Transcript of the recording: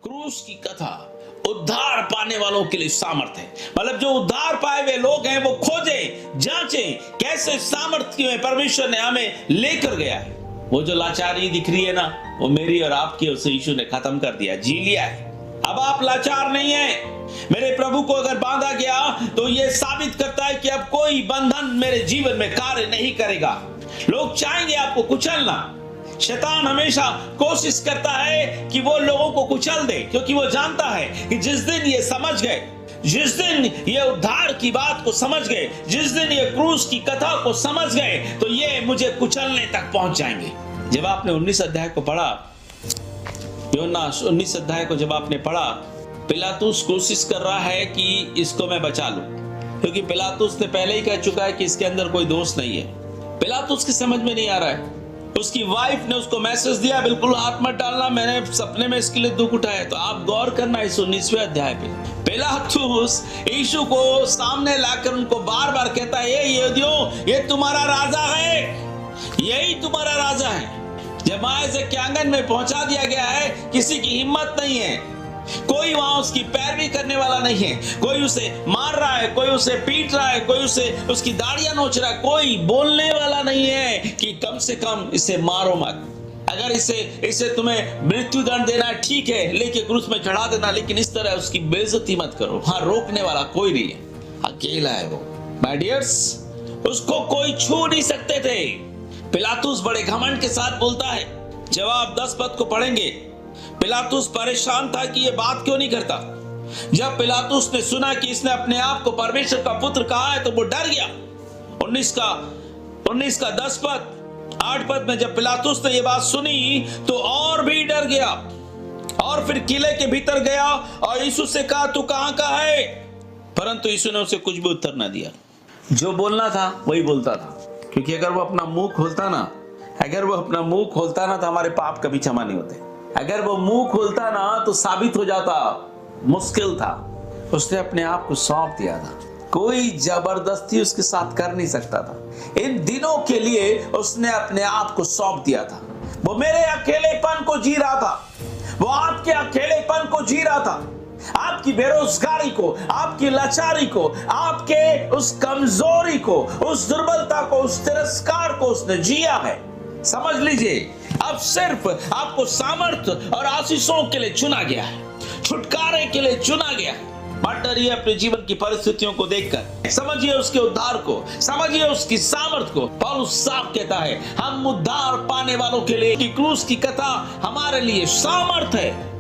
क्रूस की कथा उद्धार पाने वालों के लिए सामर्थ्य है। मतलब जो उद्धार पाए हुए लोग हैं वो खोजें, जांचें कैसे सामर्थ्य में परमेश्वर ने हमें लेकर गया है। वो जो लाचारी दिख रही है ना, वो मेरी और आपकी, उसे यीशु ने खत्म कर दिया, जी लिया है। अब आप लाचार नहीं है। मेरे प्रभु को अगर बांधा गया तो यह साबित करता है कि अब कोई बंधन मेरे जीवन में कार्य नहीं करेगा। लोग चाहेंगे आपको कुचलना। शैतान हमेशा कोशिश करता है कि वो लोगों को कुचल दे, क्योंकि वो जानता है कि जिस दिन ये समझ गए, जिस दिन ये उद्धार की बात को समझ गए, जिस दिन ये क्रूस की कथा को समझ गए, तो ये मुझे कुचलने तक पहुंच जाएंगे। जब आपने 19 अध्याय को पढ़ा, यूहन्ना 19 अध्याय को जब आपने पढ़ा, पिलातुस कोशिश कर रहा है कि इसको मैं बचा लूं, क्योंकि पिलातुस ने पहले ही कह चुका है कि इसके अंदर कोई दोष नहीं है। पिलातुस की समझ में नहीं आ रहा है। उसकी वाइफ ने उसको मैसेज दिया, बिल्कुल हाथ मत डालना, मैंने सपने में इसके लिए दुख उठाया। तो आप गौर करना इस 19वें अध्याय पे, पिलातुस यीशु को सामने लाकर उनको बार बार कहता है, ये यहूदियों, ये तुम्हारा राजा है, यही तुम्हारा राजा है। जब आइज़ैक के आंगन में पहुंचा दिया गया है, किसी की हिम्मत नहीं है, कोई वहां उसकी पैरवी करने वाला नहीं है, कोई उसे मार रहा है, कोई उसे पीट रहा है, कोई उसे उसकी दाढ़ियां नोच रहा है, कोई बोलने वाला नहीं है कि कम से कम इसे मारो मत, अगर इसे तुम्हें मृत्यु दंड देना है ठीक है, लेके क्रूस में चढ़ा देना, लेकिन इस तरह उसकी बेइज्जती मत करो। वहां रोकने वाला कोई नहीं है, अकेला है वो। माय डियर्स, उसको कोई छू नहीं सकते थे। पिलातुस बड़े घमंड के साथ बोलता है। जब आप 10 पद को पढ़ेंगे, पिलातुस परेशान था कि ये बात क्यों नहीं करता। जब पिलातुस ने सुना कि इसने अपने आप को परमेश्वर का पुत्र कहा है, तो वो डर गया। 19 का 10 पद, 8 पद में जब पिलातुस ने ये बात सुनी तो और भी डर गया, और फिर किले के भीतर गया और यीशु से कहा, तू कहां का है? परंतु यीशु ने उसे कुछ भी उत्तर ना दिया। जो बोलना था वही बोलता था, क्योंकि अगर वो अपना मुंह खोलता ना, तो हमारे पाप कभी क्षमा नहीं होते। अगर वो मुंह खोलता ना तो साबित हो जाता, मुश्किल था। उसने अपने आप को सौंप दिया था, कोई जबरदस्ती उसके साथ कर नहीं सकता था। इन दिनों के लिए उसने अपने आप को सौंप दिया था। वो मेरे अकेलेपन को जी रहा था, वो आपके अकेलेपन को जी रहा था, आपकी बेरोजगारी को, आपकी लाचारी को, आपके उस कमजोरी को, उस दुर्बलता को, उस तिरस्कार को उसने जिया है। समझ लीजिए, अब सिर्फ आपको सामर्थ्य और आशीषों के लिए चुना गया है, छुटकारे के लिए चुना गया है। मत डरिए अपने जीवन की परिस्थितियों को देखकर, समझिए उसके उद्धार को, समझिए उसकी सामर्थ्य को। पौलुस साफ कहता है, हम उद्धार पाने वालों के लिए कि क्रूस की कथा हमारे लिए सामर्थ्य है।